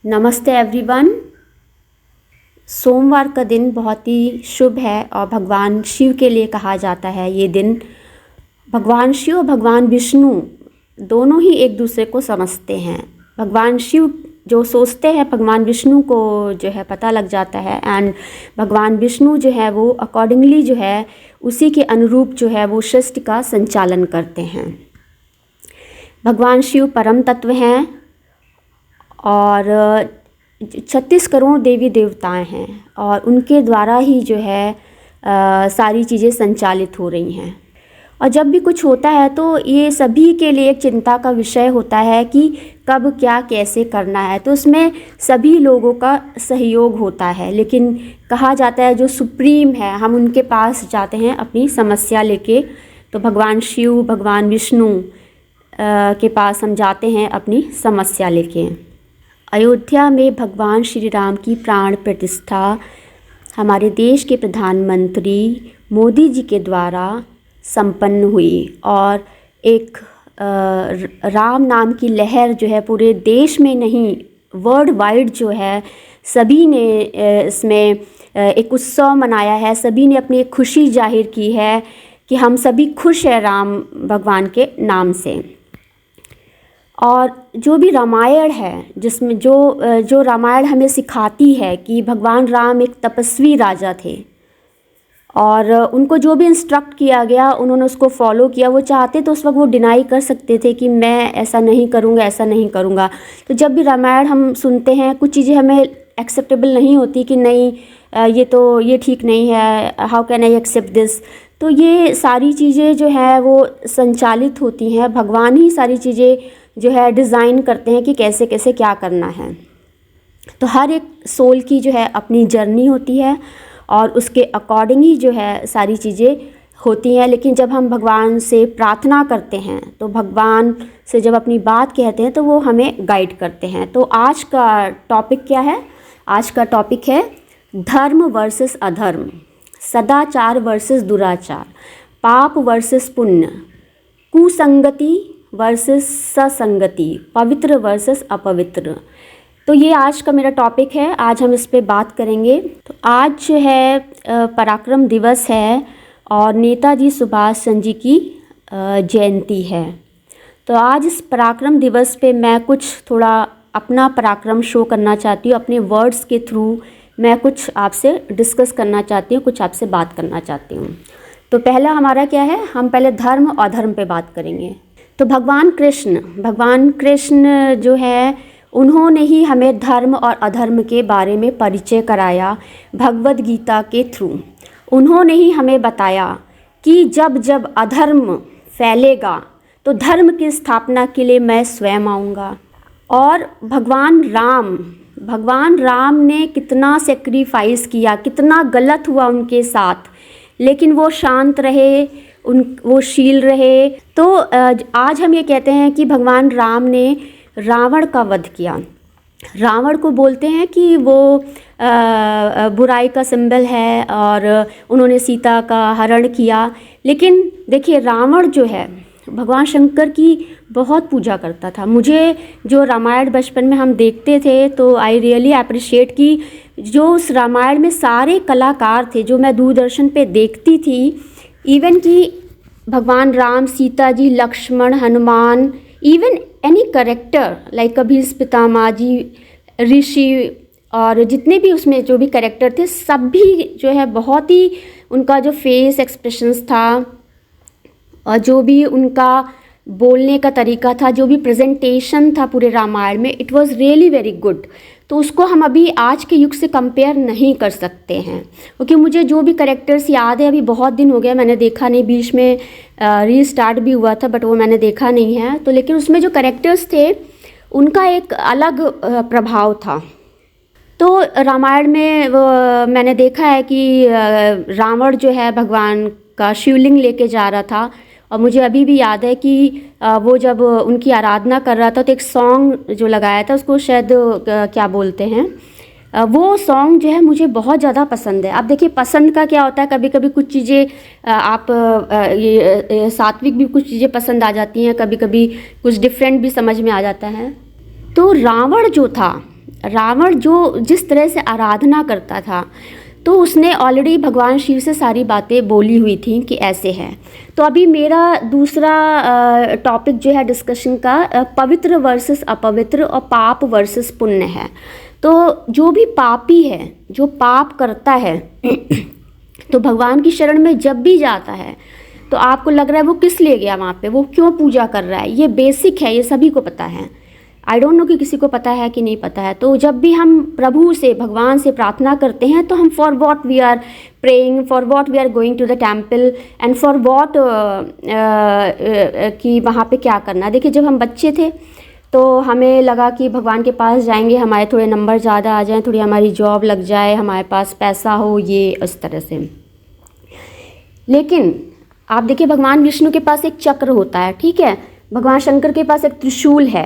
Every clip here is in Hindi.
नमस्ते एवरीवन। सोमवार का दिन बहुत ही शुभ है और भगवान शिव के लिए कहा जाता है। ये दिन भगवान शिव और भगवान विष्णु दोनों ही एक दूसरे को समझते हैं। भगवान शिव जो सोचते हैं भगवान विष्णु को जो है पता लग जाता है, एंड भगवान विष्णु जो है वो अकॉर्डिंगली जो है उसी के अनुरूप जो है वो सृष्टि का संचालन करते हैं। भगवान शिव परम तत्व हैं और 36 करोड़ देवी देवताएं हैं और उनके द्वारा ही जो है सारी चीज़ें संचालित हो रही हैं। और जब भी कुछ होता है तो ये सभी के लिए एक चिंता का विषय होता है कि कब क्या कैसे करना है, तो उसमें सभी लोगों का सहयोग होता है। लेकिन कहा जाता है जो सुप्रीम है हम उनके पास जाते हैं अपनी समस्या लेके, तो भगवान शिव भगवान विष्णु के पास हम जाते हैं अपनी समस्या लेके। अयोध्या में भगवान श्री राम की प्राण प्रतिष्ठा हमारे देश के प्रधानमंत्री मोदी जी के द्वारा संपन्न हुई और एक राम नाम की लहर जो है पूरे देश में नहीं वर्ल्ड वाइड जो है सभी ने इसमें एक उत्सव मनाया है। सभी ने अपनी एक खुशी जाहिर की है कि हम सभी खुश हैं राम भगवान के नाम से। और जो भी रामायण है जिसमें जो रामायण हमें सिखाती है कि भगवान राम एक तपस्वी राजा थे और उनको जो भी इंस्ट्रक्ट किया गया उन्होंने उसको फॉलो किया। वो चाहते तो उस वक्त वो डिनाई कर सकते थे कि मैं ऐसा नहीं करूँगा ऐसा नहीं करूँगा। तो जब भी रामायण हम सुनते हैं कुछ चीज़ें हमें एक्सेप्टेबल नहीं होती कि नहीं ये ठीक नहीं है, how can I accept this. तो ये सारी चीज़ें जो है वो संचालित होती हैं, भगवान ही सारी चीज़ें जो है डिज़ाइन करते हैं कि कैसे कैसे क्या करना है। तो हर एक सोल की जो है अपनी जर्नी होती है और उसके अकॉर्डिंग ही जो है सारी चीज़ें होती हैं। लेकिन जब हम भगवान से प्रार्थना करते हैं तो भगवान से जब अपनी बात कहते हैं तो वो हमें गाइड करते हैं। तो आज का टॉपिक क्या है? आज का टॉपिक है धर्म वर्सेस अधर्म, सदाचार वर्सेस दुराचार, पाप वर्सेस पुण्य, कुसंगति वर्सेस ससंगति, पवित्र वर्सेस अपवित्र। तो ये आज का मेरा टॉपिक है, आज हम इस पे बात करेंगे। तो आज जो है पराक्रम दिवस है और नेताजी सुभाष चंद्र जी की जयंती है। तो आज इस पराक्रम दिवस पे मैं कुछ थोड़ा अपना पराक्रम शो करना चाहती हूँ, अपने वर्ड्स के थ्रू मैं कुछ आपसे डिस्कस करना चाहती हूँ, कुछ आपसे बात करना चाहती हूँ। तो पहला हमारा क्या है, हम पहले धर्म और अधर्म पे बात करेंगे। तो भगवान कृष्ण जो है उन्होंने ही हमें धर्म और अधर्म के बारे में परिचय कराया भगवद गीता के थ्रू। उन्होंने ही हमें बताया कि जब जब अधर्म फैलेगा तो धर्म की स्थापना के लिए मैं स्वयं आऊँगा। और भगवान राम ने कितना सेक्रीफाइस किया, कितना गलत हुआ उनके साथ, लेकिन वो शांत रहे, वो शील रहे। तो आज हम ये कहते हैं कि भगवान राम ने रावण का वध किया। रावण को बोलते हैं कि वो बुराई का सिंबल है और उन्होंने सीता का हरण किया। लेकिन देखिए रावण जो है भगवान शंकर की बहुत पूजा करता था। मुझे जो रामायण बचपन में हम देखते थे तो आई रियली अप्रिशिएट कि जो उस रामायण में सारे कलाकार थे जो मैं दूरदर्शन पे देखती थी, इवन कि भगवान Ram, Sita ji, Lakshman, Hanuman, even any character like Kabir Pitamah ji, ऋषि और जितने भी उसमें जो भी करेक्टर थे सभी जो है बहुत ही उनका जो फेस एक्सप्रेशंस था और जो भी उनका बोलने का तरीका था, जो भी प्रेजेंटेशन था पूरे रामायण में, it was really very good. तो उसको हम अभी आज के युग से कंपेयर नहीं कर सकते हैं, क्योंकि मुझे जो भी करेक्टर्स याद है, अभी बहुत दिन हो गया मैंने देखा नहीं, बीच में रीस्टार्ट भी हुआ था बट वो मैंने देखा नहीं है। तो लेकिन उसमें जो करेक्टर्स थे उनका एक अलग प्रभाव था। तो रामायण में मैंने देखा है कि रावण जो है भगवान का शिवलिंग लेके जा रहा था और मुझे अभी भी याद है कि वो जब उनकी आराधना कर रहा था तो एक सॉन्ग जो लगाया था उसको शायद क्या बोलते हैं, वो सॉन्ग जो है मुझे बहुत ज़्यादा पसंद है। अब देखिए पसंद का क्या होता है, कभी कभी कुछ चीज़ें आप ये सात्विक भी कुछ चीज़ें पसंद आ जाती हैं, कभी कभी कुछ डिफरेंट भी समझ में आ जाता है। तो रावण जो था रावण जो जिस तरह से आराधना करता था, तो उसने ऑलरेडी भगवान शिव से सारी बातें बोली हुई थी कि ऐसे है। तो अभी मेरा दूसरा टॉपिक जो है डिस्कशन का पवित्र वर्सेस अपवित्र और पाप वर्सेस पुण्य है। तो जो भी पापी है, जो पाप करता है तो भगवान की शरण में जब भी जाता है तो आपको लग रहा है वो किस लिए गया वहाँ पे, वो क्यों पूजा कर रहा है, ये बेसिक है, ये सभी को पता है। आई डोंट नो कि किसी को पता है कि नहीं पता है। तो जब भी हम प्रभु से, भगवान से प्रार्थना करते हैं तो हम for what we are praying, for what we are going to the temple and for what कि वहाँ पे क्या करना। देखिए जब हम बच्चे थे तो हमें लगा कि भगवान के पास जाएंगे, हमारे थोड़े नंबर ज़्यादा आ जाएं, थोड़ी हमारी जॉब लग जाए, हमारे पास पैसा हो, ये इस तरह से। लेकिन आप देखिए भगवान विष्णु के पास एक चक्र होता है, ठीक है, भगवान शंकर के पास एक त्रिशूल है।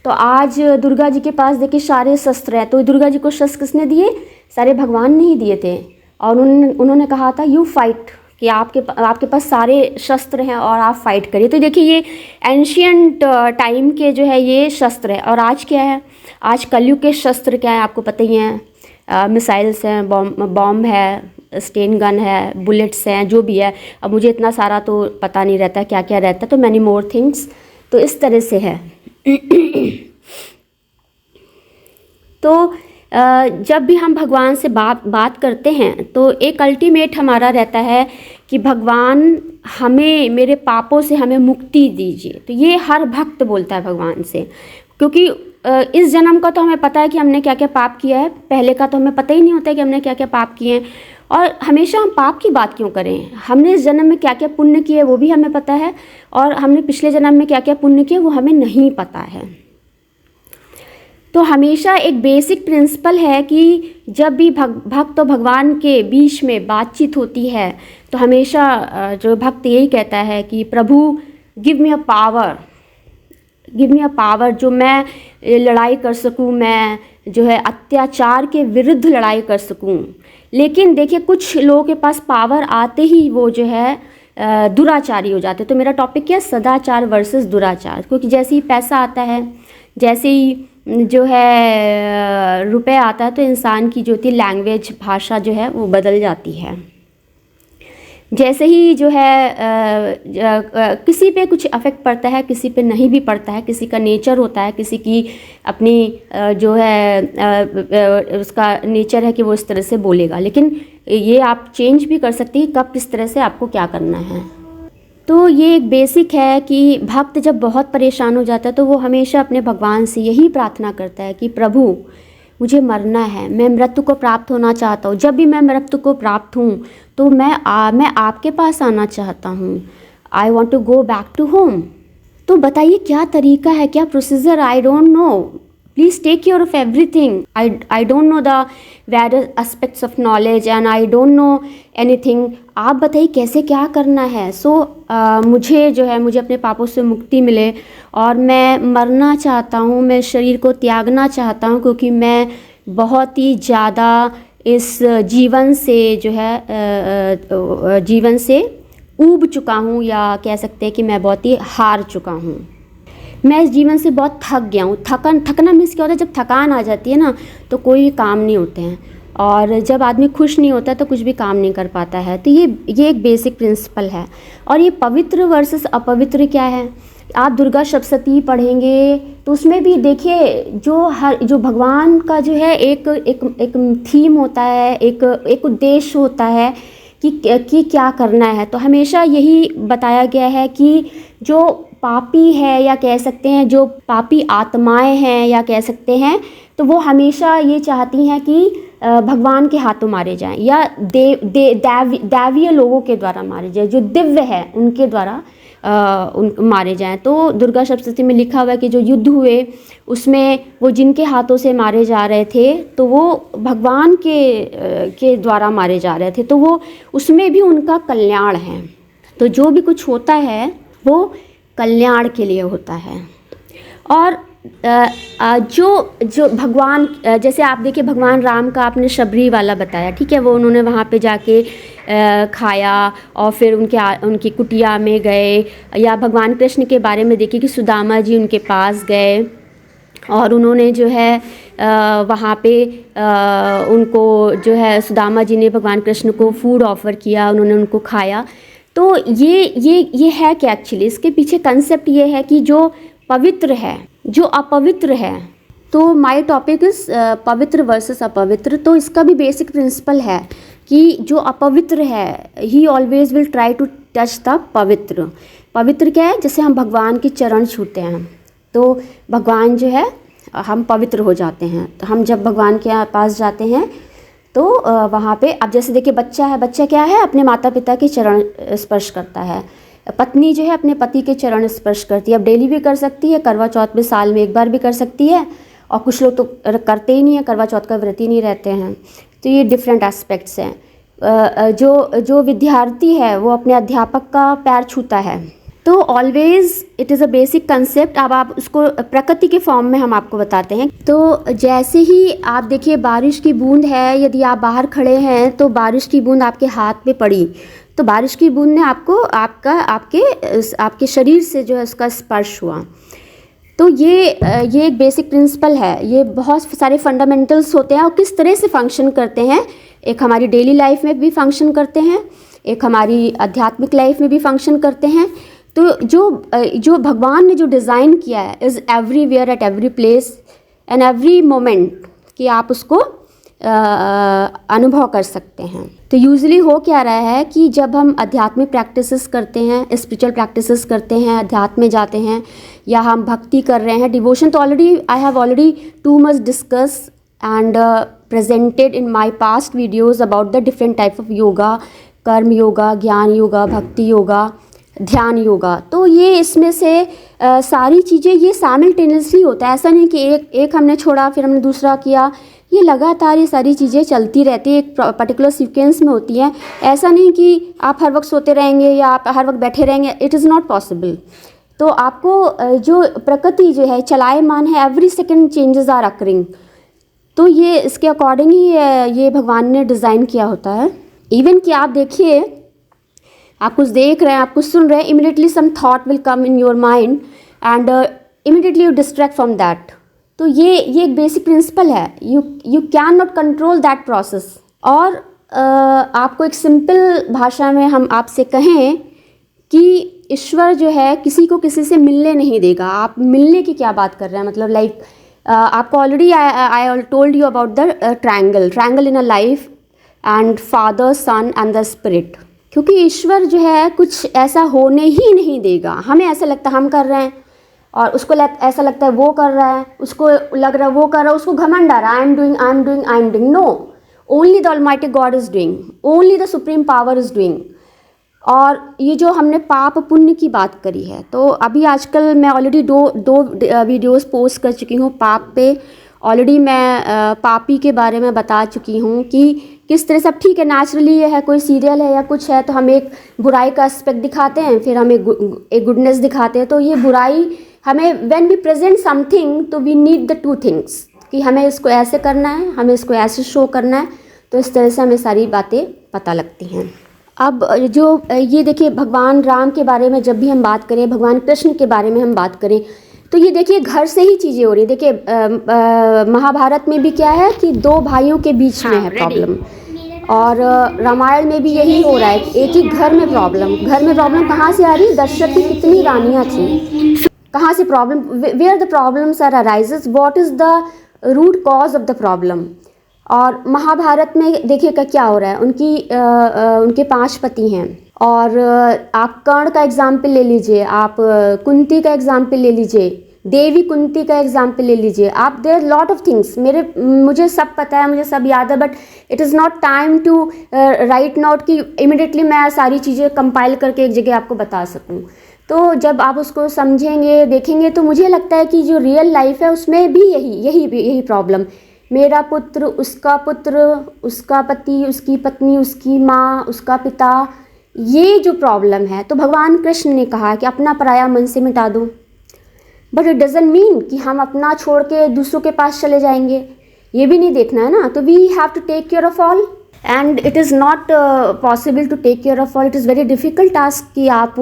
तो आज दुर्गा जी के पास देखिए सारे शस्त्र हैं। तो दुर्गा जी को शस्त्र किसने दिए? सारे भगवान ने ही दिए थे। और उन्होंने कहा था यू फाइट, कि आपके पास सारे शस्त्र हैं और आप फाइट करिए। तो देखिए ये एंशियंट टाइम के जो है ये शस्त्र है। और आज क्या है? आज कलयुग के शस्त्र क्या है आपको पता ही है। मिसाइल्स हैं, बॉम्ब है, स्टेन गन है, बुलेट्स हैं, जो भी है। अब मुझे इतना सारा तो पता नहीं रहता क्या क्या रहता है, तो मैनी मोर थिंग्स। तो इस तरह से है। तो जब भी हम भगवान से बात करते हैं तो एक अल्टीमेट हमारा रहता है कि भगवान हमें, मेरे पापों से हमें मुक्ति दीजिए। तो ये हर भक्त बोलता है भगवान से, क्योंकि इस जन्म का तो हमें पता है कि हमने क्या क्या पाप किया है, पहले का तो हमें पता ही नहीं होता है कि हमने क्या क्या पाप किए हैं। और हमेशा हम पाप की बात क्यों करें? हमने इस जन्म में क्या क्या पुण्य किए वो भी हमें पता है, और हमने पिछले जन्म में क्या क्या पुण्य किए वो हमें नहीं पता है। तो हमेशा एक बेसिक प्रिंसिपल है कि जब भी भक्त और भगवान के बीच में बातचीत होती है तो हमेशा जो भक्त यही कहता है कि प्रभु give me a power, give me a power, जो मैं लड़ाई कर सकूं, मैं जो है अत्याचार के विरुद्ध लड़ाई कर सकूं। लेकिन देखिए कुछ लोगों के पास पावर आते ही वो जो है दुराचारी हो जाते। तो मेरा टॉपिक क्या है? सदाचार वर्सेस दुराचार। क्योंकि जैसे ही पैसा आता है, जैसे ही जो है रुपए आता है, तो इंसान की जो थी लैंग्वेज, भाषा जो है वो बदल जाती है। जैसे ही जो है किसी पे कुछ अफेक्ट पड़ता है, किसी पे नहीं भी पड़ता है, किसी का नेचर होता है, किसी की अपनी जो है उसका नेचर है कि वो इस तरह से बोलेगा। लेकिन ये आप चेंज भी कर सकती हैं कब किस तरह से आपको क्या करना है। तो ये एक बेसिक है कि भक्त जब बहुत परेशान हो जाता है तो वो हमेशा अपने भगवान से यही प्रार्थना करता है कि प्रभु मुझे मरना है, मैं मृत्यु को प्राप्त होना चाहता हूँ। जब भी मैं मृत्यु को प्राप्त हूँ तो मैं आपके पास आना चाहता हूँ। I want to go back to home. तो बताइए क्या तरीका है, क्या procedure? I don't know. Please take care of everything. I don't know the various aspects of knowledge and I don't know anything. आप बताइए कैसे क्या करना है। मुझे जो है, मुझे अपने पापों से मुक्ति मिले और मैं मरना चाहता हूँ, मैं शरीर को त्यागना चाहता हूँ, क्योंकि मैं बहुत ही ज़्यादा इस जीवन से जो है जीवन से ऊब चुका हूँ, या कह सकते हैं कि मैं बहुत ही हार चुका हूँ। मैं इस जीवन से बहुत थक गया हूँ। थकना मीन्स क्या होता है? जब थकान आ जाती है ना तो कोई भी काम नहीं होते हैं, और जब आदमी खुश नहीं होता तो कुछ भी काम नहीं कर पाता है। तो ये एक बेसिक प्रिंसिपल है। और ये पवित्र वर्सेस अपवित्र क्या है? आप दुर्गा सप्तशती पढ़ेंगे तो उसमें भी देखिए जो भगवान का जो है एक थीम होता है, एक उद्देश्य होता है कि क्या करना है। तो हमेशा यही बताया गया है कि जो पापी है, या कह सकते हैं जो पापी आत्माएं हैं, या कह सकते हैं, तो वो हमेशा ये चाहती हैं कि भगवान के हाथों मारे जाएं, या दैवीय लोगों के द्वारा मारे जाएं, जो दिव्य है उनके द्वारा मारे जाएं। तो दुर्गा सप्तशती में लिखा हुआ है कि जो युद्ध हुए उसमें वो जिनके हाथों से मारे जा रहे थे तो वो भगवान के द्वारा मारे जा रहे थे, तो वो उसमें भी उनका कल्याण है। तो जो भी कुछ होता है वो कल्याण के लिए होता है। और जो भगवान, जैसे आप देखिए भगवान राम का आपने शबरी वाला बताया, ठीक है, वो उन्होंने वहाँ पे जाके खाया और फिर उनकी कुटिया में गए। या भगवान कृष्ण के बारे में देखिए कि सुदामा जी उनके पास गए और उन्होंने जो है वहाँ पे उनको जो है सुदामा जी ने भगवान कृष्ण को फूड ऑफ़र किया, उन्होंने उनको खाया। तो ये है क्या एक्चुअली, इसके पीछे कंसेप्ट ये है कि जो पवित्र है, जो अपवित्र है, तो माय टॉपिक इज़ पवित्र वर्सेस अपवित्र। तो इसका भी बेसिक प्रिंसिपल है कि जो अपवित्र है ही always will try to touch the पवित्र। पवित्र क्या है, जैसे हम भगवान के चरण छूते हैं तो भगवान जो है हम पवित्र हो जाते हैं। तो हम जब भगवान के पास जाते हैं तो वहाँ पे अब जैसे देखिए बच्चा है, बच्चा क्या है, अपने माता पिता के चरण स्पर्श करता है। पत्नी जो है अपने पति के चरण स्पर्श करती है। अब डेली भी कर सकती है, करवा चौथ में साल में एक बार भी कर सकती है, और कुछ लोग तो करते ही नहीं है, करवा चौथ का व्रत ही नहीं रहते हैं। तो ये डिफरेंट एस्पेक्ट्स हैं। जो विद्यार्थी है वो अपने अध्यापक का पैर छूता है। तो always it is a basic concept. अब आप उसको प्रकृति के फॉर्म में हम आपको बताते हैं। तो जैसे ही आप देखिए बारिश की बूंद है, यदि आप बाहर खड़े हैं तो बारिश की बूंद आपके हाथ पे पड़ी, तो बारिश की बूंद ने आपको आपके शरीर से जो है उसका स्पर्श हुआ। तो ये एक बेसिक प्रिंसिपल है। ये बहुत सारे फंडामेंटल्स होते हैं और किस तरह से फंक्शन करते हैं। एक हमारी डेली लाइफ में भी फंक्शन करते हैं, एक हमारी आध्यात्मिक लाइफ में भी फंक्शन करते हैं। तो जो भगवान ने जो डिज़ाइन किया है is everywhere at every place and every moment, कि आप उसको अनुभव कर सकते हैं। तो यूजुअली हो क्या रहा है कि जब हम आध्यात्मिक प्रैक्टिसेस करते हैं, स्पिरिचुअल प्रैक्टिसेस करते हैं, अध्यात्म में जाते हैं, या हम भक्ति कर रहे हैं, डिवोशन, तो I have already too much discuss and presented in my past videos about the different type of yoga, कर्म योगा, ज्ञान योगा, भक्ति योगा, ध्यान योगा। तो ये इसमें से सारी चीज़ें ये साइमल्टेनियसली होता है। ऐसा नहीं कि एक हमने छोड़ा फिर हमने दूसरा किया, ये लगातार ये सारी चीज़ें चलती रहती है, एक पर्टिकुलर सीक्वेंस में होती हैं। ऐसा नहीं कि आप हर वक्त सोते रहेंगे या आप हर वक्त बैठे रहेंगे, इट इज़ नॉट पॉसिबल। तो आपको जो प्रकृति जो है चलायमान है, every second changes are occurring. तो ये इसके अकॉर्डिंग ही ये भगवान ने डिज़ाइन किया होता है। इवन कि आप देखिए, आप कुछ देख रहे हैं, आप कुछ सुन रहे हैं, immediately some thought will come in your mind and immediately you distract from that. तो ये एक बेसिक प्रिंसिपल है, you can not control that process. और आपको एक सिंपल भाषा में हम आपसे कहें कि ईश्वर जो है किसी को किसी से मिलने नहीं देगा। आप मिलने की क्या बात कर रहे हैं, मतलब लाइक आपको already I told you about the triangle in a life and father, son and the spirit. क्योंकि ईश्वर जो है कुछ ऐसा होने ही नहीं देगा। हमें ऐसा लगता है हम कर रहे हैं और उसको ऐसा लगता है वो कर रहा है, उसको लग रहा है वो कर रहा है, उसको घमंड आ रहा है, I am doing. No, only the almighty God is doing, only the supreme power is doing. और ये जो हमने पाप पुण्य की बात करी है, तो अभी आजकल मैं ऑलरेडी दो वीडियोस पोस्ट कर चुकी हूँ पाप पे। ऑलरेडी मैं पापी के बारे में बता चुकी हूँ कि किस तरह सब ठीक है, नेचुरली ये है, कोई सीरियल है या कुछ है तो हम एक बुराई का एस्पेक्ट दिखाते हैं, फिर हम एक गुडनेस दिखाते हैं। तो ये बुराई हमें व्हेन वी प्रेजेंट समथिंग तो we need the two things, कि हमें इसको ऐसे करना है, हमें इसको ऐसे शो करना है। तो इस तरह से हमें सारी बातें पता लगती हैं। अब जो ये देखिए भगवान राम के बारे में जब भी हम बात करें, भगवान कृष्ण के बारे में हम बात करें, तो ये देखिए घर से ही चीज़ें हो रही है। देखिए महाभारत में भी क्या है कि दो भाइयों के बीच में है प्रॉब्लम, और रामायण में भी यही हो रहा है कि एक ही घर में प्रॉब्लम कहाँ से आ रही है? दशरथ की कितनी रानियाँ थी, कहाँ से problem, where the problems are arises, what is the root cause of the problem. और महाभारत में देखिए क्या हो रहा है, उनके 5 पति हैं। और आप कर्ण का एग्जाम्पल ले लीजिए, आप कुंती का एग्जाम्पल ले लीजिए, देवी कुंती का एग्जाम्पल ले लीजिए आप। देयर लॉट ऑफ थिंग्स, मुझे सब पता है, मुझे सब याद है, but it is not time to write note कि इमिडिएटली मैं सारी चीज़ें कंपाइल करके एक जगह आपको बता सकूं। तो जब आप उसको समझेंगे, देखेंगे, तो मुझे लगता है कि जो रियल लाइफ है उसमें भी यही प्रॉब्लम, मेरा पुत्र, उसका पुत्र, उसका पति, उसकी पत्नी, उसकी माँ, उसका पिता, ये जो प्रॉब्लम है। तो भगवान कृष्ण ने कहा कि अपना पराया मन से मिटा दो, बट इट डजंट मीन कि हम अपना छोड़ के दूसरों के पास चले जाएंगे, ये भी नहीं देखना है ना। तो we have to take care of all and it is not possible to take care of all. It is very difficult task कि आप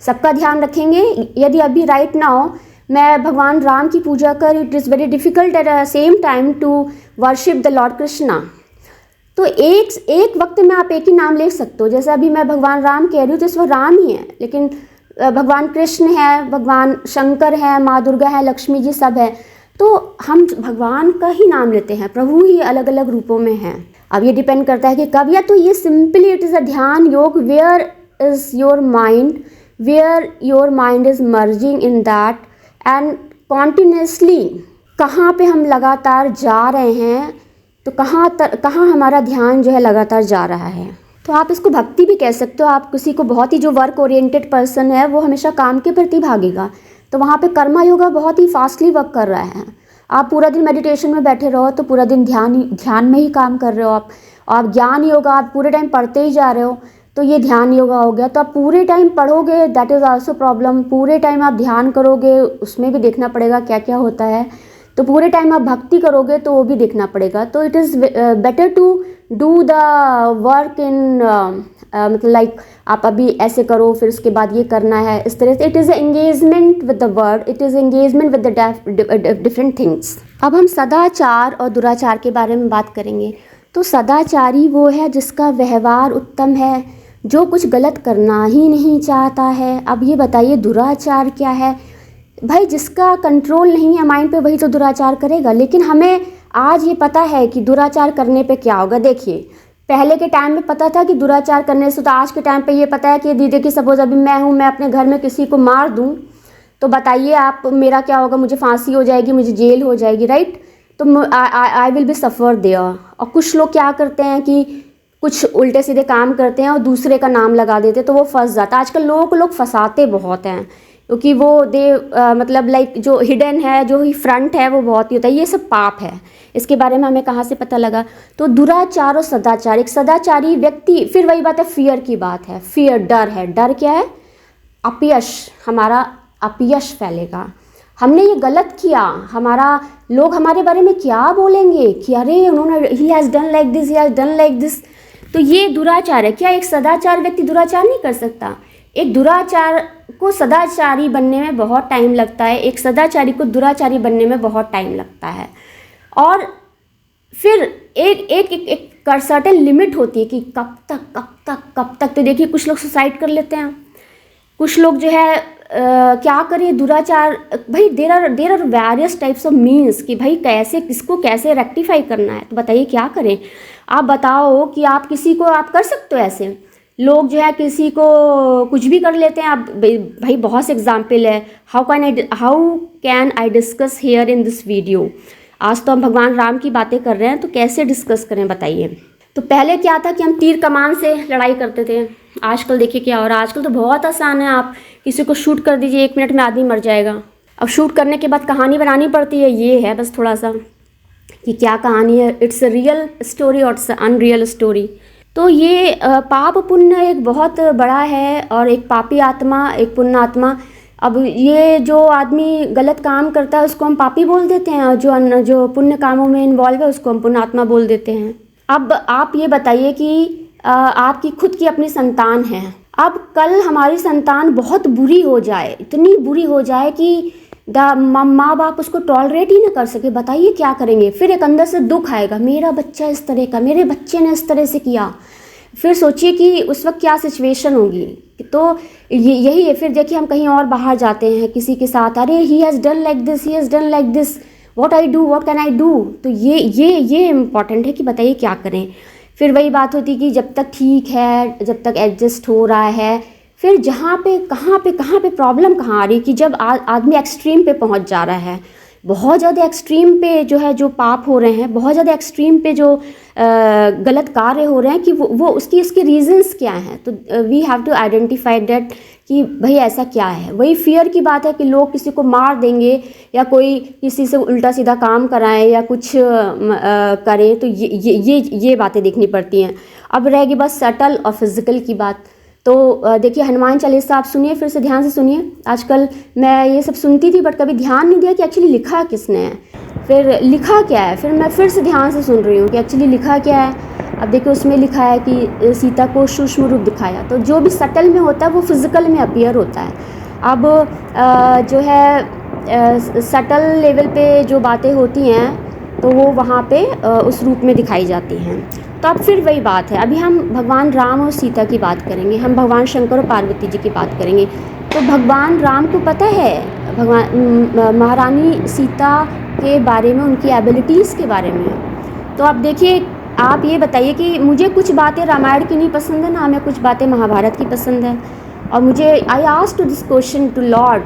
सबका ध्यान रखेंगे। यदि अभी राइट नाउ मैं भगवान राम की पूजा कर, it is very difficult at the same time to worship the lord Krishna. तो एक वक्त में आप एक ही नाम ले सकते हो। जैसे अभी मैं भगवान राम कह रही हूँ तो इस वक्त राम ही है, लेकिन भगवान कृष्ण है, भगवान शंकर है, माँ दुर्गा है, लक्ष्मी जी सब है, तो हम भगवान का ही नाम लेते हैं, प्रभु ही अलग अलग रूपों में हैं। अब ये डिपेंड करता है कि कब, या तो ये simply it is a dhyana yoga where is your mind, where your mind is merging in that and continuously कहाँ पे हम लगातार जा रहे हैं, तो कहाँ हमारा ध्यान जो है लगातार जा रहा है। तो आप इसको भक्ति भी कह सकते हो। आप किसी को बहुत ही जो वर्क ओरिएंटेड पर्सन है वो हमेशा काम के प्रति भागेगा, तो वहाँ पे कर्मा योगा बहुत ही फास्टली वर्क कर रहा है। आप पूरा दिन मेडिटेशन में बैठे रहो तो पूरा दिन ध्यान में ही काम कर रहे हो आप ज्ञान योगा आप पूरे टाइम पढ़ते ही जा रहे हो, तो ये ध्यान योगा हो गया। तो आप पूरे टाइम पढ़ोगे, दैट इज़ आल्सो प्रॉब्लम। पूरे टाइम आप ध्यान करोगे, उसमें भी देखना पड़ेगा क्या क्या होता है। तो पूरे टाइम आप भक्ति करोगे तो वो भी देखना पड़ेगा। तो it is better to do the work in मतलब लाइक आप अभी ऐसे करो, फिर उसके बाद ये करना है, इस तरह से। It is engagement with the word, it is engagement with the different things. अब हम सदाचार और दुराचार के बारे में बात करेंगे। तो सदाचारी वो है जिसका व्यवहार उत्तम है, जो कुछ गलत करना ही नहीं चाहता है। अब ये बताइए दुराचार क्या है? भाई जिसका कंट्रोल नहीं है माइंड पे वही तो दुराचार करेगा। लेकिन हमें आज ये पता है कि दुराचार करने पे क्या होगा। देखिए पहले के टाइम में पता था कि दुराचार करने से, तो आज के टाइम पे ये पता है कि दीदी की सपोज अभी मैं हूँ, मैं अपने घर में किसी को मार दूँ तो बताइए आप मेरा क्या होगा, मुझे फांसी हो जाएगी, मुझे जेल हो जाएगी, राइट। तो I will be suffer there. और कुछ लोग क्या करते हैं कि कुछ उल्टे सीधे काम करते हैं और दूसरे का नाम लगा देते, तो वो फंस जाता है। आजकल लोगों को लोग फंसाते बहुत हैं, क्योंकि वो मतलब लाइक जो हिडन है, जो ही फ्रंट है वो बहुत ही होता है। ये सब पाप है। इसके बारे में हमें कहाँ से पता लगा? तो दुराचार और सदाचार। एक सदाचारी व्यक्ति, फिर वही बात है, फियर की बात है। फियर डर है। डर क्या है? अपयश, हमारा अपयश फैलेगा। हमने ये गलत किया, हमारा लोग हमारे बारे में क्या बोलेंगे कि अरे उन्होंने he has done like this, he has done like this. तो ये दुराचार है। क्या एक सदाचार व्यक्ति दुराचार नहीं कर सकता? एक दुराचार को सदाचारी बनने में बहुत टाइम लगता है, एक सदाचारी को दुराचारी बनने में बहुत टाइम लगता है। और फिर एक सर्टेन लिमिट होती है कि कब तक। तो देखिए कुछ लोग सुसाइड कर लेते हैं, कुछ लोग जो है क्या करें, दुराचार। भाई there are various types of means कि भाई कैसे किसको कैसे रेक्टिफाई करना है। तो बताइए क्या करें? आप बताओ कि आप किसी को आप कर सकते हो ऐसे? लोग जो है किसी को कुछ भी कर लेते हैं। आप भाई बहुत से एग्जाम्पल है। How can I discuss here in this video? आज तो हम भगवान राम की बातें कर रहे हैं, तो कैसे डिस्कस करें बताइए। तो पहले क्या था कि हम तीर कमान से लड़ाई करते थे। आजकल देखिए क्या हो रहा है। आजकल तो बहुत आसान है, आप किसी को शूट कर दीजिए, 1 मिनट में आदमी मर जाएगा। अब शूट करने के बाद कहानी बनानी पड़ती है। ये है बस थोड़ा सा कि क्या कहानी है, इट्स अ रियल स्टोरी और इट्स अनरियल स्टोरी। तो ये पाप पुण्य एक बहुत बड़ा है, और एक पापी आत्मा, एक पुण्य आत्मा। अब ये जो आदमी गलत काम करता है उसको हम पापी बोल देते हैं, और जो पुण्य कामों में इन्वॉल्व है उसको हम पुण्य आत्मा बोल देते हैं। अब आप ये बताइए कि आपकी खुद की अपनी संतान है। अब कल हमारी संतान बहुत बुरी हो जाए, इतनी बुरी हो जाए कि माँ बाप उसको टॉलरेट ही ना कर सके, बताइए क्या करेंगे? फिर एक अंदर से दुख आएगा, मेरा बच्चा इस तरह का, मेरे बच्चे ने इस तरह से किया। फिर सोचिए कि उस वक्त क्या सिचुएशन होगी। तो यही है। फिर देखिए हम कहीं और बाहर जाते हैं किसी के साथ, अरे he has done like this, he has done like this, what I do, what can I do. तो ये इम्पॉर्टेंट है कि बताइए क्या करें। फिर वही बात होती कि जब तक ठीक है, जब तक एडजस्ट हो रहा है, फिर जहाँ पे कहाँ पे प्रॉब्लम कहाँ आ रही कि जब आदमी एक्सट्रीम पे पहुँच जा रहा है, बहुत ज़्यादा एक्सट्रीम पे जो है जो पाप हो रहे हैं, बहुत ज़्यादा एक्सट्रीम पे जो गलत कार्य हो रहे हैं, कि वो इसके रीजंस क्या हैं। तो we have to identify that कि भाई ऐसा क्या है। वही फियर की बात है कि लोग किसी को मार देंगे या कोई किसी से उल्टा सीधा काम कराएं या कुछ करें, तो ये बातें देखनी पड़ती हैं। अब रहेगी बस सटल और फिजिकल की बात। तो देखिए हनुमान चालीसा आप सुनिए, फिर से ध्यान से सुनिए। आजकल मैं ये सब सुनती थी बट कभी ध्यान नहीं दिया कि एक्चुअली लिखा किसने है, फिर लिखा क्या है। फिर मैं फिर से ध्यान से सुन रही हूँ कि एक्चुअली लिखा क्या है। अब देखिए उसमें लिखा है कि सीता को सूक्ष्म रूप दिखाया। तो जो भी सटल में होता है वो फिजिकल में अपीयर होता है। अब जो है सटल लेवल पे जो बातें होती हैं तो वो वहाँ पे उस रूप में दिखाई जाती हैं। तो अब फिर वही बात है, अभी हम भगवान राम और सीता की बात करेंगे, हम भगवान शंकर और पार्वती जी की बात करेंगे। तो भगवान राम को पता है भगवान महारानी सीता के बारे में, उनकी एबिलिटीज़ के बारे में। तो अब देखिए, आप ये बताइए कि मुझे कुछ बातें रामायण की नहीं पसंद है ना, हमें कुछ बातें महाभारत की पसंद है। और मुझे I asked to this question to lord,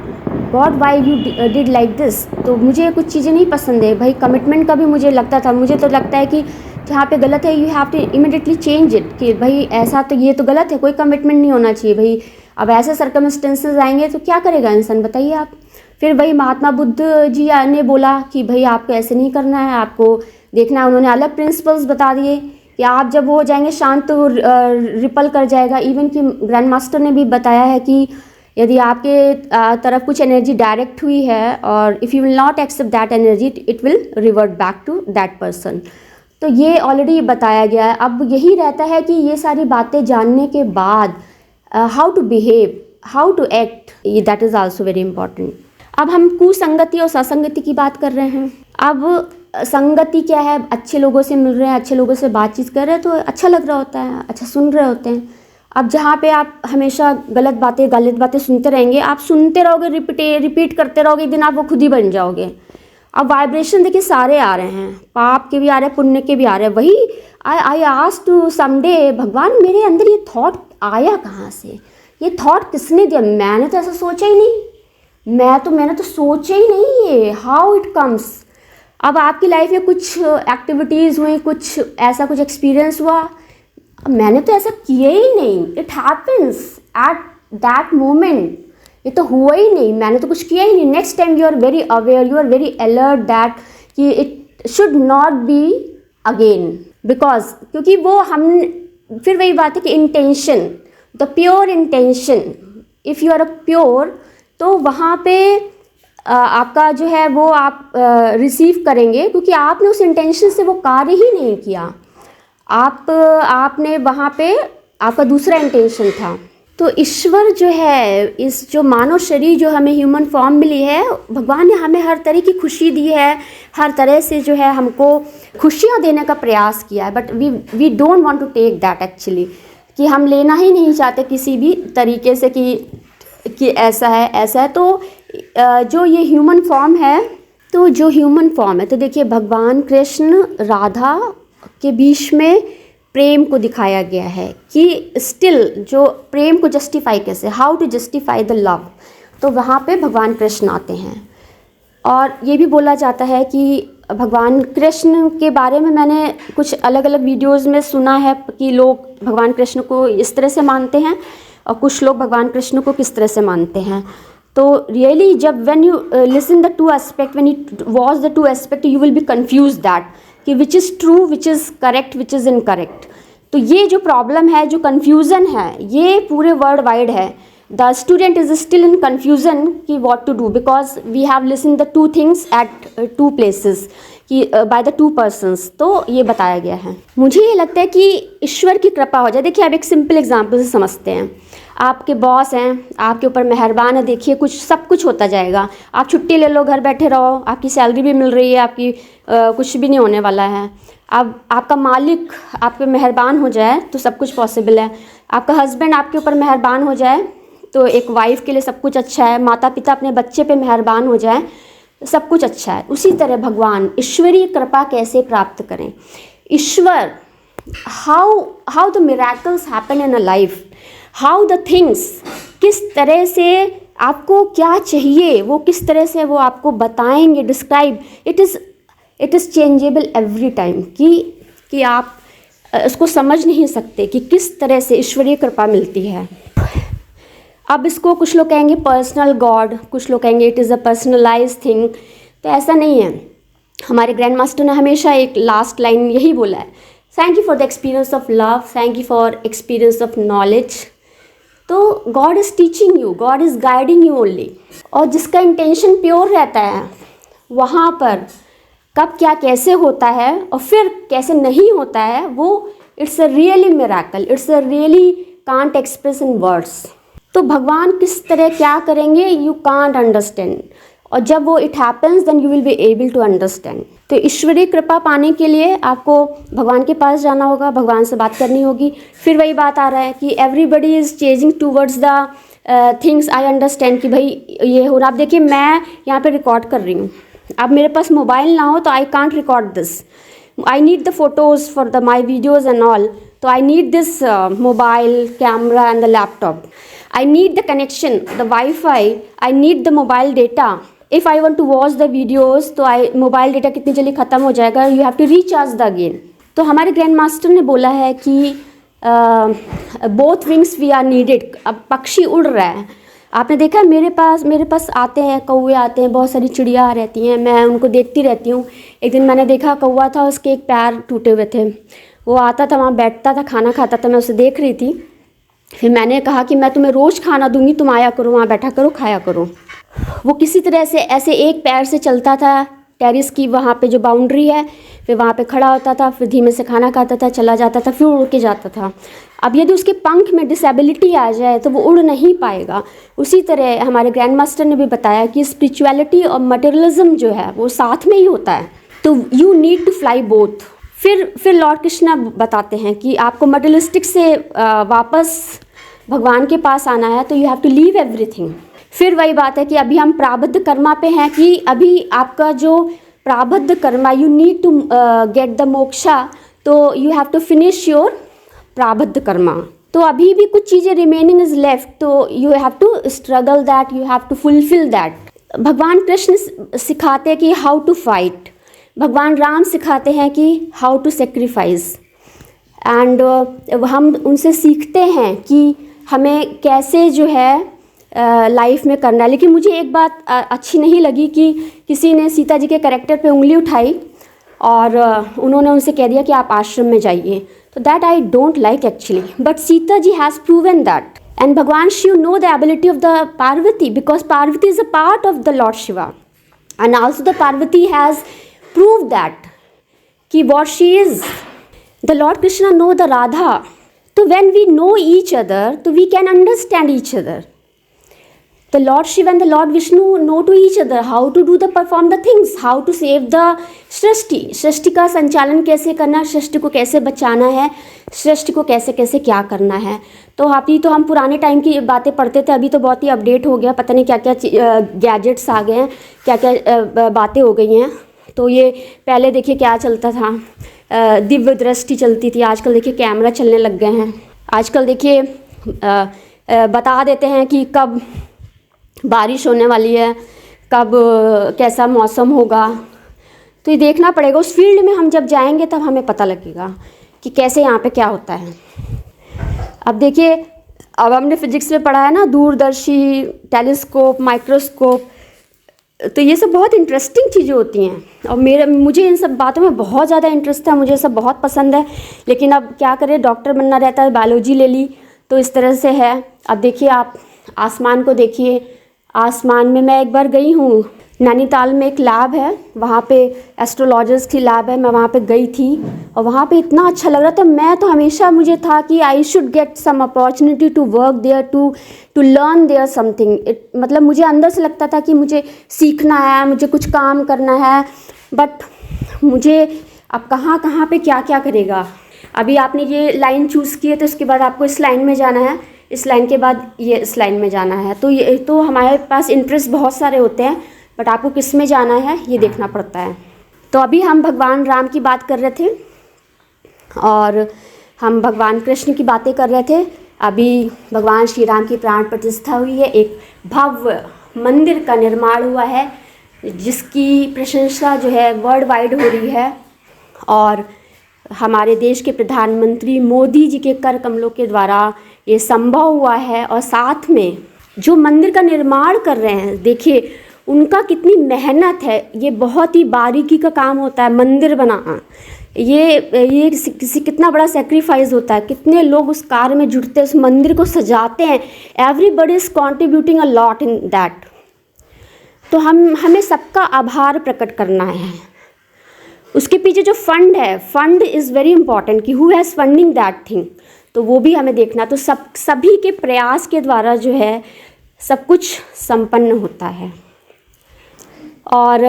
God why you did like this. तो मुझे कुछ चीज़ें नहीं पसंद है भाई, कमिटमेंट का भी मुझे लगता था, मुझे तो लगता है कि जहाँ पे गलत है you have to immediately change it, कि भाई ऐसा तो ये तो गलत है, कोई कमिटमेंट नहीं होना चाहिए भाई। अब ऐसे सर्कमस्टेंसेस आएंगे तो क्या करेगा इंसान, बताइए आप। फिर भाई महात्मा बुद्ध जी ने बोला कि भाई आपको ऐसे नहीं करना है, आपको देखना है। उन्होंने अलग प्रिंसिपल्स बता दिए कि आप जब वो हो जाएंगे शांत तो रिपल कर जाएगा। इवन कि ग्रैंड मास्टर ने भी बताया है कि यदि आपके तरफ कुछ एनर्जी डायरेक्ट हुई है और if you will not accept that energy it will revert back to that person. तो ये ऑलरेडी बताया गया है। अब यही रहता है कि ये सारी बातें जानने के बाद how to behave, how to act, that is also very important. अब हम कुसंगति और ससंगति की बात कर रहे हैं। अब संगति क्या है, अच्छे लोगों से मिल रहे हैं, अच्छे लोगों से बातचीत कर रहे हैं तो अच्छा लग रहा होता है, अच्छा सुन रहे होते हैं। अब जहाँ पे आप हमेशा गलत बातें सुनते रहेंगे, आप सुनते रहोगे, रिपीट करते रहोगे, एक दिन आप वो खुद ही बन जाओगे। अब वाइब्रेशन देखिए सारे आ रहे हैं, पाप के भी आ रहे हैं, पुण्य के भी आ रहे हैं। वही आई आस्क्ड टू समडे, भगवान मेरे अंदर ये थॉट आया कहाँ से, ये थॉट किसने दिया, मैंने तो ऐसा सोचा ही नहीं, मैंने तो सोचा ही नहीं ये, हाउ इट कम्स। अब आपकी लाइफ में कुछ एक्टिविटीज़ हुई, कुछ ऐसा कुछ एक्सपीरियंस हुआ, मैंने तो ऐसा किया ही नहीं, it happens at that moment, ये तो हुआ ही नहीं, मैंने तो कुछ किया ही नहीं। Next time you are very aware, you are very alert that कि it should not be again, because क्योंकि वो हम फिर वही बात है कि intention, the pure intention, if you are a pure तो वहाँ पे आपका जो है वो आप रिसीव करेंगे, क्योंकि आपने उस इंटेंशन से वो कार्य ही नहीं किया, आपने वहाँ पे आपका दूसरा इंटेंशन था। तो ईश्वर जो है, इस जो मानव शरीर जो हमें ह्यूमन फॉर्म मिली है, भगवान ने हमें हर तरह की खुशी दी है, हर तरह से जो है हमको खुशियाँ देने का प्रयास किया है। But we don't want to take that actually, कि हम लेना ही नहीं चाहते किसी भी तरीके से कि ऐसा है। तो जो ये ह्यूमन फॉर्म है, तो देखिए भगवान कृष्ण राधा के बीच में प्रेम को दिखाया गया है कि स्टिल जो प्रेम को जस्टिफाई कैसे, how to justify the love, तो वहाँ पे भगवान कृष्ण आते हैं। और ये भी बोला जाता है कि भगवान कृष्ण के बारे में मैंने कुछ अलग अलग वीडियोज़ में सुना है कि लोग भगवान कृष्ण को इस तरह से मानते हैं और कुछ लोग भगवान कृष्ण को किस तरह से मानते हैं। तो रियली जब when you listen the two aspect, when you watch the two aspect, you will be confuse that कि which is true, which is correct, which is incorrect. तो ये जो प्रॉब्लम है, जो कन्फ्यूज़न है, ये पूरे वर्ल्ड वाइड है। The student is still in confusion कि what to do, because we have listen the two things at two places कि बाय द टू पर्सन्स। तो ये बताया गया है। मुझे ये लगता है कि ईश्वर की कृपा हो जाए। देखिए, आप एक सिंपल एग्जाम्पल से समझते हैं। आपके बॉस हैं, आपके ऊपर मेहरबान है, देखिए सब कुछ होता जाएगा। आप छुट्टी ले लो, घर बैठे रहो, आपकी सैलरी भी मिल रही है, आपकी कुछ भी नहीं होने वाला है। अब आपका मालिक आप पे मेहरबान हो जाए तो सब कुछ पॉसिबल है। आपका हस्बैंड आपके ऊपर मेहरबान हो जाए तो एक वाइफ के लिए सब कुछ अच्छा है। माता पिता अपने बच्चे पे मेहरबान हो जाए, सब कुछ अच्छा है। उसी तरह भगवान, ईश्वरीय कृपा कैसे प्राप्त करें? ईश्वर, how the miracles happen in a life, how the things, किस तरह से आपको क्या चाहिए वो किस तरह से वो आपको बताएंगे, describe. It is changeable every time, कि आप उसको समझ नहीं सकते कि किस तरह से ईश्वरीय कृपा मिलती है। अब इसको कुछ लोग कहेंगे पर्सनल गॉड, कुछ लोग कहेंगे it is a personalize thing. तो ऐसा नहीं है। हमारे ग्रैंड मास्टर ने हमेशा एक लास्ट लाइन यही बोला है, thank you for the experience of love, thank you for experience of knowledge. तो God is teaching you, God is guiding you only. और जिसका इंटेंशन प्योर रहता है, वहाँ पर कब क्या कैसे होता है और फिर कैसे नहीं होता है, वो it's a really miracle, it's a really can't express in words. तो भगवान किस तरह क्या करेंगे, यू कांट अंडरस्टैंड। और जब वो it happens then you will be able to understand. तो ईश्वरीय कृपा पाने के लिए आपको भगवान के पास जाना होगा, भगवान से बात करनी होगी। फिर वही बात आ रहा है कि everybody is chasing towards the things I understand, कि भाई ये हो रहा। आप देखिए मैं यहाँ पे रिकॉर्ड कर रही हूँ, अब मेरे पास मोबाइल ना हो तो I can't record this, I need the photos for the my videos and all, तो I need this mobile camera and the laptop, I need the connection, the Wi-Fi, I need the mobile data. If I want to watch the videos, तो मोबाइल डेटा कितनी जल्दी ख़त्म हो जाएगा, you have to recharge the again। तो हमारे ग्रैंड मास्टर ने बोला है कि both wings we are needed। अब पक्षी उड़ रहा है, आपने देखा है मेरे पास आते हैं कौवे आते हैं, बहुत सारी चिड़िया रहती हैं, मैं उनको देखती रहती हूँ। एक दिन मैंने देखा कौवा था, उसके एक पैर टूटे हुए थे, वो आता था वहाँ बैठता था, खाना खाता था, मैं उसे देख रही थी। फिर मैंने कहा कि मैं तुम्हें रोज़ खाना दूंगी, तुम आया करो, वहाँ बैठा करो, खाया करो। वो किसी तरह से ऐसे एक पैर से चलता था, टेरिस की वहाँ पे जो बाउंड्री है, फिर वहाँ पे खड़ा होता था, फिर धीमे से खाना खाता था, चला जाता था, फिर उड़ के जाता था। अब यदि उसके पंख में डिसेबिलिटी आ जाए तो वो उड़ नहीं पाएगा। उसी तरह हमारे ग्रैंड मास्टर ने भी बताया कि स्पिरिचुअलिटी और मटेरियलिज्म जो है वो साथ में ही होता है, तो you need to fly both. फिर लॉर्ड कृष्णा बताते हैं कि आपको मटेरियलिस्टिक से वापस भगवान के पास आना है तो you have to leave everything. फिर वही बात है कि अभी हम प्रारब्ध कर्मा पे हैं, कि अभी आपका जो prarabdha karma, you need to get the moksha, तो you have to finish your prarabdha karma. तो अभी भी कुछ चीज़ें रिमेनिंग इज लेफ्ट, तो you have to struggle that, you have to fulfil that. भगवान कृष्ण सिखाते हैं कि हाउ टू फाइट, भगवान राम सिखाते हैं कि हाउ टू सेक्रीफाइस, एंड हम उनसे सीखते हैं कि हमें कैसे जो है लाइफ में करना है। लेकिन मुझे एक बात अच्छी नहीं लगी कि किसी ने सीता जी के कैरेक्टर पे उंगली उठाई और उन्होंने उनसे कह दिया कि आप आश्रम में जाइए, तो that I don't like actually, but Sita ji has proven that, and Bhagwan Shiv know the ability of the Parvati, because Parvati is a part of the lord Shiva, and also the Parvati has prove that कि what she is. The Lord Krishna know the Radha. So when we know each other, so we can understand each other. The Lord Shiva and the Lord Vishnu know to each other how to do the perform the things, how to save the सृष्टि, सृष्टि का संचालन कैसे करना है, सृष्टि को कैसे बचाना है, सृष्टि को कैसे कैसे क्या करना है। तो अभी तो हम पुराने टाइम की बातें पढ़ते थे, अभी तो बहुत ही अपडेट हो गया, पता नहीं क्या क्या गैजेट्स आ गए हैं, क्या क्या बातें हो गई हैं। तो ये पहले देखिए क्या चलता था, दिव्य दृष्टि चलती थी, आजकल देखिए कैमरा चलने लग गए हैं। आजकल देखिए बता देते हैं कि कब बारिश होने वाली है, कब कैसा मौसम होगा, तो ये देखना पड़ेगा। उस फील्ड में हम जब जाएंगे तब हमें पता लगेगा कि कैसे यहाँ पे क्या होता है। अब देखिए, अब हमने फिजिक्स में पढ़ा है ना, दूरदर्शी, टेलीस्कोप, माइक्रोस्कोप, तो ये सब बहुत इंटरेस्टिंग चीज़ें होती हैं और मुझे इन सब बातों में बहुत ज़्यादा इंटरेस्ट है, मुझे सब बहुत पसंद है। लेकिन अब क्या करें, डॉक्टर बनना रहता है, बायोलॉजी ले ली, तो इस तरह से है। अब देखिए आप आसमान को देखिए, आसमान में मैं एक बार गई हूँ, नैनीताल में एक लैब है, वहाँ पे एस्ट्रोलॉजर्स की लैब है, मैं वहाँ पे गई थी और वहाँ पे इतना अच्छा लग रहा था। मैं तो हमेशा मुझे था कि I should get some opportunity to work there, to learn there something. मतलब मुझे अंदर से लगता था कि मुझे सीखना है, मुझे कुछ काम करना है, बट मुझे अब कहाँ पे क्या क्या करेगा। अभी आपने ये लाइन चूज़ की है तो इसके बाद आपको इस लाइन में जाना है, इस लाइन के बाद ये इस लाइन में जाना है। तो ये तो हमारे पास इंटरेस्ट बहुत सारे होते हैं, बट आपको किस में जाना है ये देखना पड़ता है। तो अभी हम भगवान राम की बात कर रहे थे और हम भगवान कृष्ण की बातें कर रहे थे। अभी भगवान श्री राम की प्राण प्रतिष्ठा हुई है, एक भव्य मंदिर का निर्माण हुआ है जिसकी प्रशंसा जो है वर्ल्ड वाइड हो रही है और हमारे देश के प्रधानमंत्री मोदी जी के कर कमलों के द्वारा ये संभव हुआ है। और साथ में जो मंदिर का निर्माण कर रहे हैं, देखिए उनका कितनी मेहनत है, ये बहुत ही बारीकी का काम होता है मंदिर बनाना, ये कितना बड़ा सेक्रीफाइस होता है, कितने लोग उस कार्य में जुड़ते हैं, उस मंदिर को सजाते हैं। Everybody is contributing a lot in that. तो हमें सबका आभार प्रकट करना है। उसके पीछे जो फंड है, फंड इज़ वेरी इंपॉर्टेंट कि who has funding that thing, तो वो भी हमें देखना। तो सभी के प्रयास के द्वारा जो है सब कुछ संपन्न होता है। और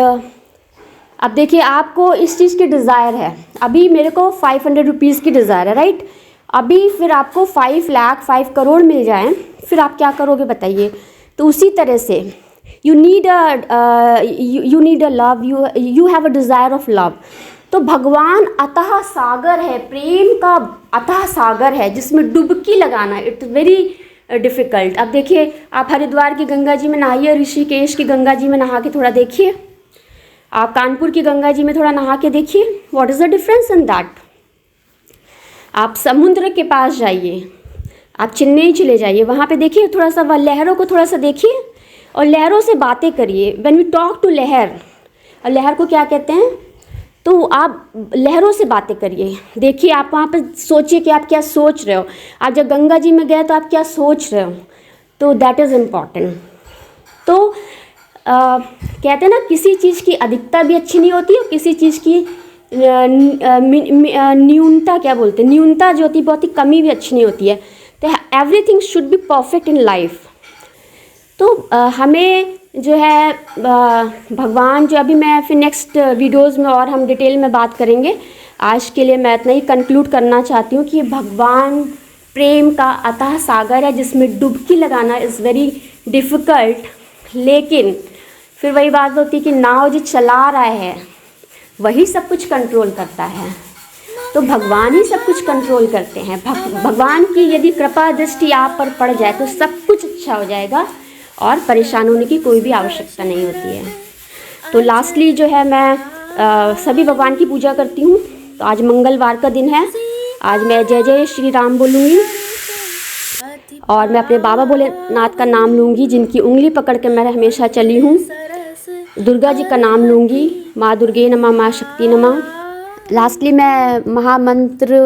अब देखिए, आपको इस चीज़ की डिज़ायर है, अभी मेरे को 500 रुपीज़ की डिज़ायर है, राइट। अभी फिर आपको 5 लाख 5 करोड़ मिल जाएं, फिर आप क्या करोगे बताइए। तो उसी तरह से you need a love, you have a desire of love. तो भगवान अथाह सागर है, प्रेम का अथाह सागर है, जिसमें डुबकी लगाना इट्स वेरी डिफ़िकल्ट। अब देखिए, आप हरिद्वार की गंगा जी में नहाइए, ऋषिकेश की गंगा जी में नहा के थोड़ा देखिए, आप कानपुर की गंगा जी में थोड़ा नहा के देखिए, what is the difference in that. आप समुद्र के पास जाइए, आप चेन्नई चले जाइए, वहाँ पे देखिए, थोड़ा सा लहरों को थोड़ा सा देखिए और लहरों से बातें करिए। व्हेन वी टॉक टू लहर, और लहर को क्या कहते हैं, तो आप लहरों से बातें करिए, देखिए, आप वहाँ पे सोचिए कि आप क्या सोच रहे हो। आप जब गंगा जी में गए तो आप क्या सोच रहे हो, तो दैट इज़ इम्पॉर्टेंट। तो कहते हैं ना, किसी चीज़ की अधिकता भी अच्छी नहीं होती और किसी चीज़ की न्यूनता, क्या बोलते हैं, न्यूनता जो होती है, बहुत ही कमी भी अच्छी नहीं होती है। तो everything should be perfect in life. तो हमें जो है भगवान जो, अभी मैं फिर नेक्स्ट वीडियोज़ में और हम डिटेल में बात करेंगे। आज के लिए मैं इतना ही कंक्लूड करना चाहती हूँ कि भगवान प्रेम का अथाह सागर है, जिसमें डुबकी लगाना इज़ वेरी डिफ़िकल्ट। लेकिन फिर वही बात होती है कि नाव जो चला रहा है वही सब कुछ कंट्रोल करता है। तो भगवान ही सब कुछ कंट्रोल करते हैं। भगवान की यदि कृपा दृष्टि आप पर पड़ जाए तो सब कुछ अच्छा हो जाएगा और परेशान होने की कोई भी आवश्यकता नहीं होती है। तो लास्टली जो है, मैं सभी भगवान की पूजा करती हूँ। तो आज मंगलवार का दिन है, आज मैं जय जय श्री राम बोलूँगी और मैं अपने बाबा भोलेनाथ का नाम लूँगी, जिनकी उंगली पकड़ के मैं हमेशा चली हूँ। दुर्गा जी का नाम लूँगी, माँ दुर्गे नमः, माँ शक्ति नमः। लास्टली मैं महामंत्र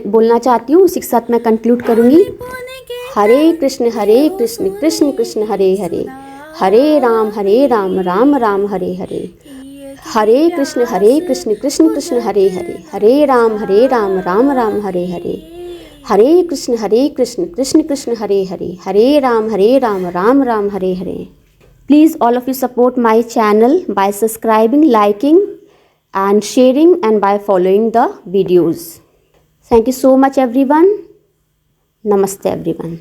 बोलना चाहती हूँ, उसी के साथ मैं कंक्लूड करूँगी। हरे कृष्ण कृष्ण कृष्ण हरे हरे, हरे राम राम राम हरे हरे, हरे कृष्ण कृष्ण कृष्ण हरे हरे, हरे राम राम राम हरे हरे, हरे कृष्ण कृष्ण कृष्ण हरे हरे, हरे Ram Ram Ram Hare Hare. Please all of you support my channel by subscribing, liking and sharing and by following the videos. Thank you so much everyone. Namaste everyone.